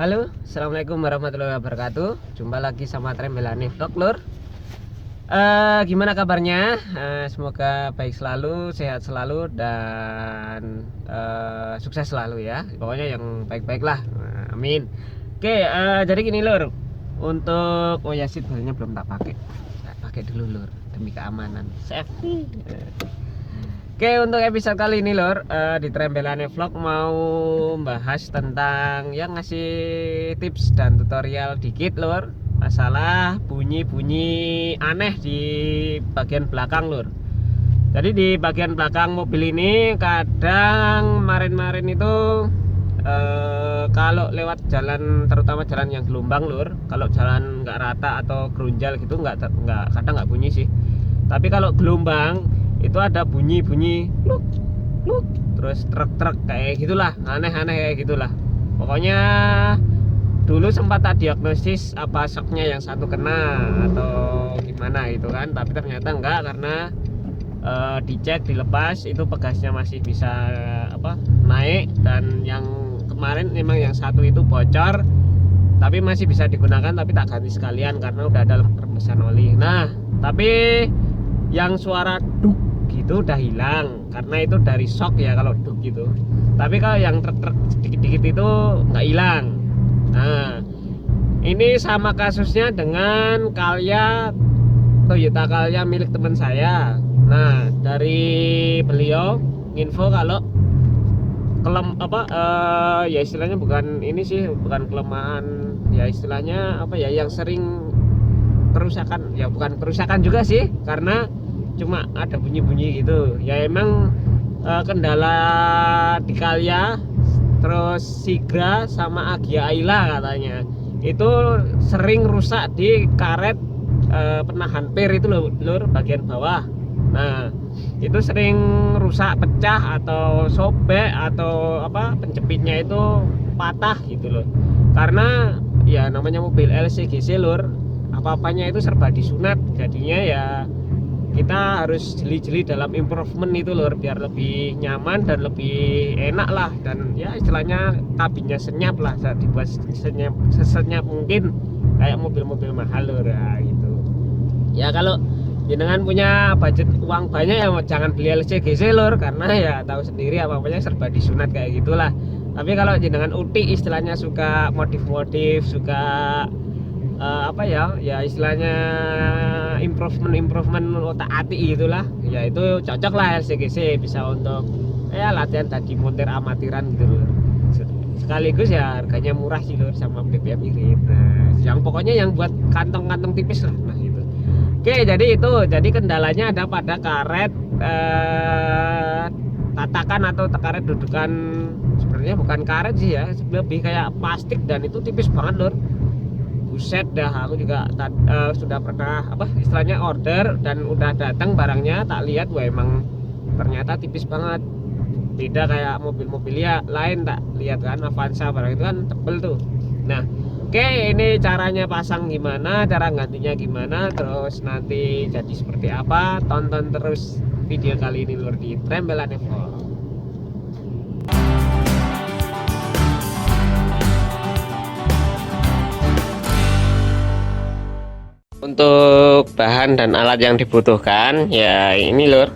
Halo, assalamualaikum warahmatullahi wabarakatuh. Jumpa lagi sama Trembelane Vlog, Lur. Gimana kabarnya? Semoga baik selalu, sehat selalu, dan sukses selalu ya. Pokoknya yang baik-baik lah. Amin. Oke, jadi gini Lur. Untuk seat beltnya belum tak pakai. Tak pakai dulu Lur, demi keamanan, safety. Oke, untuk episode kali ini Lur, di Trembelane Vlog mau bahas tentang yang ngasih tips dan tutorial dikit Lur, masalah bunyi-bunyi aneh di bagian belakang Lur. Jadi di bagian belakang mobil ini kadang kemarin itu kalau lewat jalan, terutama jalan yang gelombang Lur, kalau jalan nggak rata atau gerunjal gitu kadang nggak bunyi sih. Tapi kalau gelombang itu ada bunyi kluk kluk, terus truk kayak gitulah, aneh-aneh kayak gitulah. Pokoknya dulu sempat tak diagnosis apa shocknya yang satu kena atau gimana gitu kan, tapi ternyata enggak, karena dicek, dilepas itu pegasnya masih bisa naik, dan yang kemarin memang yang satu itu bocor tapi masih bisa digunakan, tapi tak ganti sekalian karena udah ada rembesan oli. Nah, tapi yang suara duk gitu udah hilang karena itu dari shock ya kalau duk gitu. Tapi kalau yang truk sedikit-sedikit itu nggak hilang. Nah, ini sama kasusnya dengan Toyota Calya milik teman saya. Nah, dari beliau info kalau ya istilahnya bukan ini sih, bukan kelemahan ya, istilahnya yang sering kerusakan, ya bukan kerusakan juga sih, karena cuma ada bunyi-bunyi gitu ya. Emang kendala di Calya, terus Sigra sama Agia Ayla katanya itu sering rusak di karet penahan per itu Lur, bagian bawah. Nah, itu sering rusak, pecah atau sobek, atau penjepitnya itu patah gitu loh. Karena ya namanya mobil LCGC Lur, apa-apanya itu serba disunat, jadinya ya kita harus jeli-jeli dalam improvement itu Lur, biar lebih nyaman dan lebih enak lah, dan ya istilahnya kabinnya senyap lah, dibuat sesenyap mungkin kayak mobil-mobil mahal Lur ya, gitu. Ya kalau jenengan punya budget uang banyak ya jangan beli LCGC Lur, karena ya tahu sendiri apa-apanya serba disunat kayak gitulah. Tapi kalau jenengan utik istilahnya, suka modif-modif, suka ya istilahnya improvement otak-atik gitulah, ya itu cocok lah LCGC, bisa untuk latihan tadi montir amatiran gitu loh. Sekaligus ya harganya murah sih Lur, sama BBM irit. Nah, yang pokoknya yang buat kantong-kantong tipis lah, nah gitu. Oke, jadi kendalanya ada pada karet tatakan atau karet dudukan. Sebenarnya bukan karet sih ya, lebih kayak plastik, dan itu tipis banget Lur. Buset dah, aku juga sudah pernah istilahnya order dan udah datang barangnya, tak lihat, wah emang ternyata tipis banget. Beda kayak mobil-mobil ya lain, tak lihat kan Avanza barang itu kan tebel tuh. Nah, oke, ini caranya pasang gimana, cara gantinya gimana, terus nanti jadi seperti apa, tonton terus video kali ini Lur di Trembelane Vlog. Untuk bahan dan alat yang dibutuhkan ya ini Lur,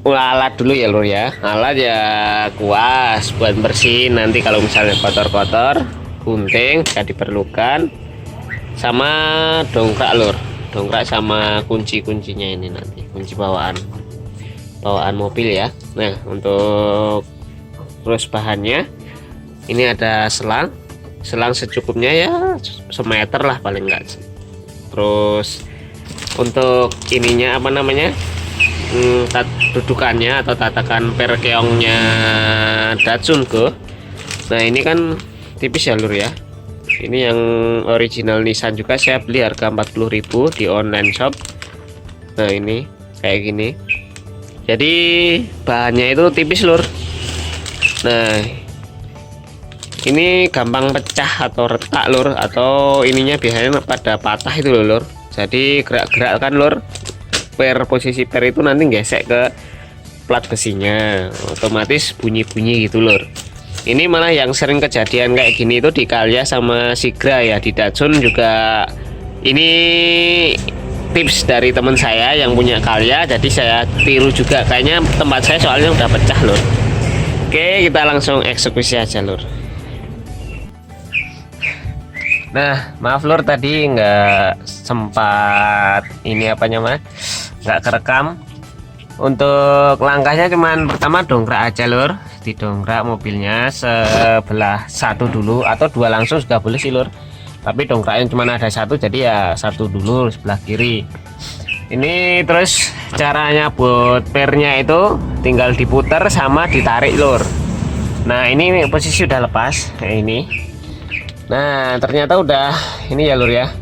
alat dulu ya Lur ya. Alat ya kuas buat bersihin nanti kalau misalnya kotor-kotor, gunting jika diperlukan, sama dongkrak Lur, dongkrak sama kunci-kuncinya ini, nanti kunci bawaan mobil ya. Nah, untuk terus bahannya ini ada selang secukupnya ya, semeter lah paling enggak. Terus untuk ininya dudukannya atau tatakan per keongnya Datsun Go. Nah, ini kan tipis ya Lur ya. Ini yang original Nissan juga, saya beli harga 40.000 di online shop. Nah, ini kayak gini. Jadi bahannya itu tipis Lur. Nah, ini gampang pecah atau retak Lur, atau ininya biasanya pada patah itu loh Lur. Jadi gerak-gerak kan Lur, posisi per itu nanti gesek ke plat besinya, otomatis bunyi-bunyi gitu Lur. Ini malah yang sering kejadian kayak gini itu di Calya sama Sigra ya. Di Datsun juga. Ini tips dari teman saya yang punya Calya, jadi saya tiru juga. Kayaknya tempat saya soalnya udah pecah lur. Oke, kita langsung eksekusi aja lur. Nah, maaf lur, tadi nggak sempat ini apanya mah, nggak kerekam. Untuk langkahnya cuman pertama dongkrak aja lur, didongkrak mobilnya sebelah satu dulu, atau dua langsung juga boleh sih lur. Tapi dongkraknya cuma ada satu, jadi ya satu dulu sebelah kiri. Ini terus caranya buat pernya itu tinggal diputar sama ditarik lur. Nah ini posisi udah lepas kayak ini. Nah ternyata udah ini ya lur ya,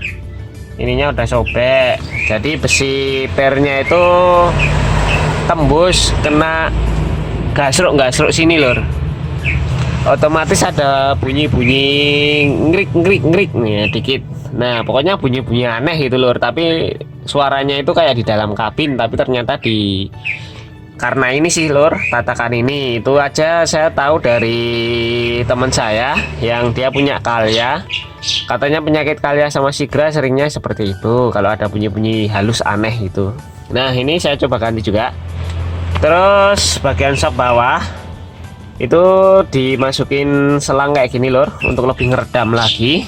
ininya udah sobek. Jadi besi pernya itu tembus kena gasruk sini lur. Otomatis ada bunyi-bunyi ngrik nih dikit. Nah pokoknya bunyi-bunyi aneh gitu lur, tapi suaranya itu kayak di dalam kabin, tapi ternyata di karena ini sih lur, tatakan ini. Itu aja saya tahu dari teman saya yang dia punya Calya, katanya penyakit Calya sama Sigra seringnya seperti itu, kalau ada bunyi-bunyi halus aneh gitu. Nah ini saya coba ganti juga. Terus bagian sop bawah itu dimasukin selang kayak gini lur, untuk lebih ngeredam lagi.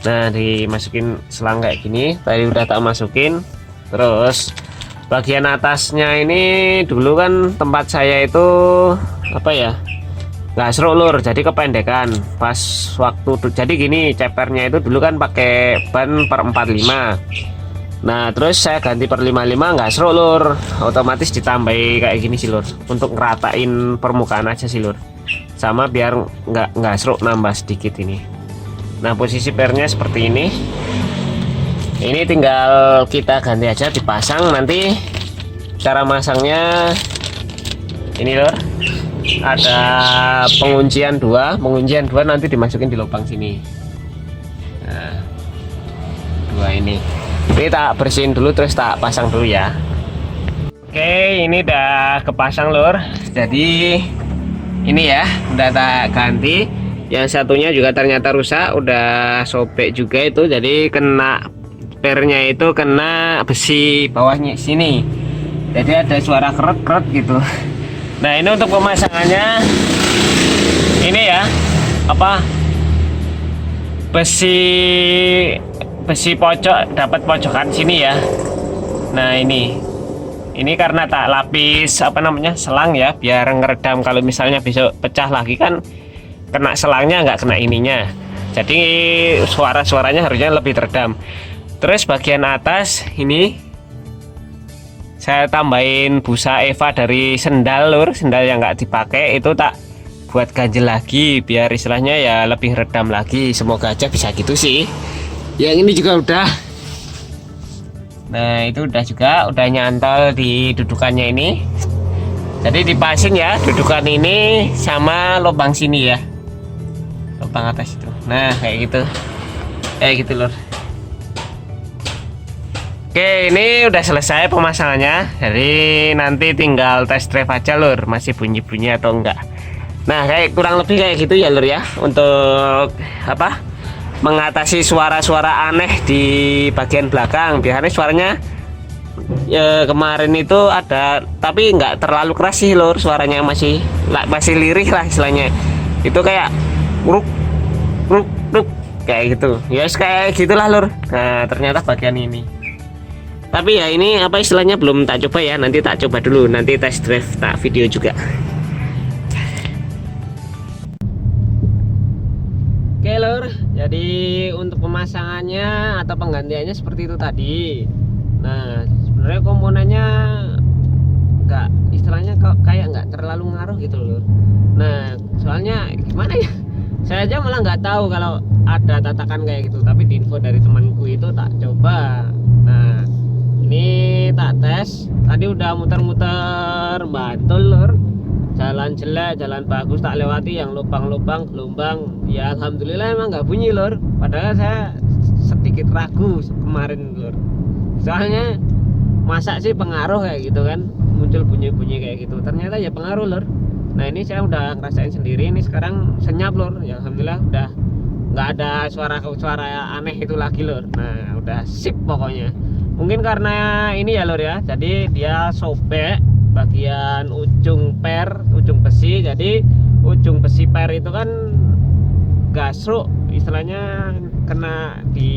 Nah dimasukin selang kayak gini, tadi udah tak masukin. Terus bagian atasnya ini dulu kan tempat saya itu apa ya, nggak seru lur, jadi kependekan pas waktu. Jadi gini, cepernya itu dulu kan pakai ban per 45. Nah terus saya ganti per 55, nggak seru lur, otomatis ditambahi kayak gini sih lur, untuk ngeratain permukaan aja sih lur, sama biar nggak seru nambah sedikit ini. Nah posisi pernya seperti ini. Ini tinggal kita ganti aja, dipasang. Nanti cara masangnya ini lur, ada penguncian dua nanti dimasukin di lubang sini. Nah dua ini tak bersihin dulu, terus tak pasang dulu ya. Oke ini udah kepasang lur, jadi ini ya udah tak ganti. Yang satunya juga ternyata rusak, udah sobek juga itu, jadi kena pernya itu kena besi bawahnya sini, jadi ada suara keret gitu. Nah ini untuk pemasangannya ini ya, apa, besi pojok dapat pojokan sini ya. Nah ini karena tak lapis apa namanya selang ya, biar ngeredam kalau misalnya besok pecah lagi kan kena selangnya, nggak kena ininya, jadi suaranya harusnya lebih teredam. Terus bagian atas ini saya tambahin busa Eva dari sendal lur, sendal yang nggak dipakai itu tak buat ganjel lagi, biar istilahnya ya lebih redam lagi. Semoga aja bisa gitu sih. Yang ini juga udah. Nah itu udah nyantol di dudukannya ini, jadi dipasing ya dudukan ini sama lubang sini ya, lubang atas itu. Nah kayak gitu lur. Oke ini udah selesai pemasangannya, jadi nanti tinggal test drive aja lur, masih bunyi-bunyi atau enggak. Nah kayak kurang lebih kayak gitu ya lur ya, untuk apa, mengatasi suara-suara aneh di bagian belakang. Biasanya suaranya ya kemarin itu ada, tapi nggak terlalu keras sih lur, suaranya masih lirih lah istilahnya. Itu kayak ruk kayak gitu ya, kayak gitulah lur. Nah ternyata bagian ini, tapi ya ini apa istilahnya belum tak coba ya, nanti tak coba dulu, nanti test drive tak video juga. Oke lur, jadi untuk pemasangannya atau penggantiannya seperti itu tadi. Nah sebenarnya komponennya nggak, istilahnya kayak nggak terlalu ngaruh gitu lur. Nah soalnya gimana ya, saya aja malah nggak tahu kalau ada tatakan kayak gitu, tapi di info dari temanku itu tak coba. Nah ini tak tes, tadi udah muter-muter Bantul lur, jalan jelek, jalan bagus tak lewati, yang lubang-lubang gelombang ya alhamdulillah emang nggak bunyi lur. Padahal saya sedikit ragu kemarin lur, soalnya masa sih pengaruh kayak gitu kan, muncul bunyi-bunyi kayak gitu, ternyata ya pengaruh lur. Nah ini saya udah ngerasain sendiri, ini sekarang senyap lur ya, alhamdulillah udah nggak ada suara aneh itu lagi lur. Nah udah sip pokoknya. Mungkin karena ini ya lur ya, jadi dia sobek bagian ujung besi, jadi ujung besi per itu kan gasruk, istilahnya kena di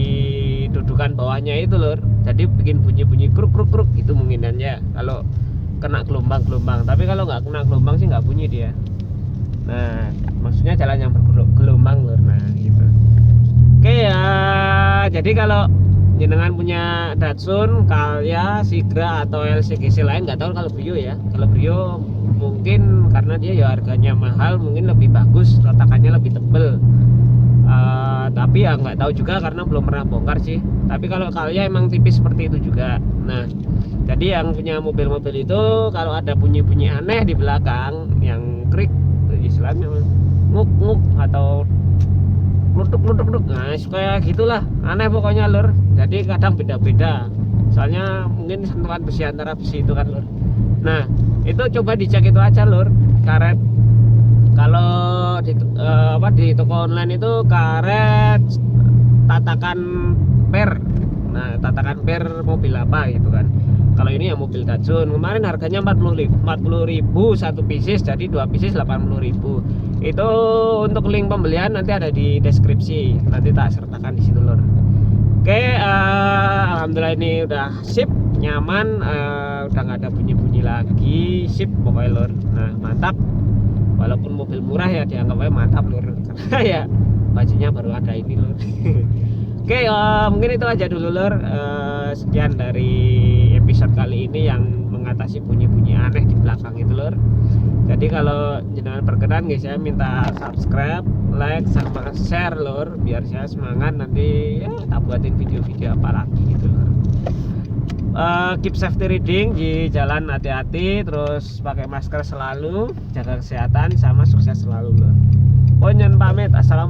dudukan bawahnya itu lur, jadi bikin bunyi kruk kruk kruk itu mungkin ya kalau kena gelombang. Tapi kalau nggak kena gelombang sih nggak bunyi dia. Nah maksudnya jalan yang bergelombang lur. Nah gitu. Oke ya, jadi kalau jenengan punya Datsun, Calya, Sigra atau LCGC lain, nggak tahu kalau Brio ya. Kalau Brio mungkin karena dia ya harganya mahal, mungkin lebih bagus, retakannya lebih tebel. Tapi ya nggak tahu juga karena belum pernah bongkar sih. Tapi kalau Calya emang tipis seperti itu juga. Nah jadi yang punya mobil-mobil itu kalau ada bunyi-bunyi aneh di belakang yang krik, istilahnya nguk atau luduk, nah kayak gitulah, aneh pokoknya lur. Jadi kadang beda-beda, soalnya mungkin sentuhan besi antara besi itu kan lur. Nah itu coba dicek itu aja lur, karet. Kalau di toko online itu karet tatakan per. Nah tatakan per mobil apa gitu kan. Kalau ini ya mobil Datsun, kemarin harganya 40.000 satu pieces, jadi 2 pieces 80.000. Itu untuk link pembelian nanti ada di deskripsi, nanti tak sertakan di situ lur. Oke, alhamdulillah ini udah sip, nyaman, udah nggak ada bunyi-bunyi lagi, sip pokoknya lur. Nah mantap, walaupun mobil murah ya dianggapnya mantap lur, karena ya bajunya baru ada ini lur. Oke, mungkin itu aja dulu lur. Sekian dari episode kali ini yang mengatasi bunyi-bunyi aneh di belakang itu lur. Jadi kalau jenengan berkenan guys, saya minta subscribe, like, sama share lur, biar saya semangat nanti ya tak buatin video-video apa lagi gitu lur. Keep safety riding, di jalan hati-hati, terus pakai masker selalu, jaga kesehatan, sama sukses selalu lur. Ponyon pamit, assalamualaikum.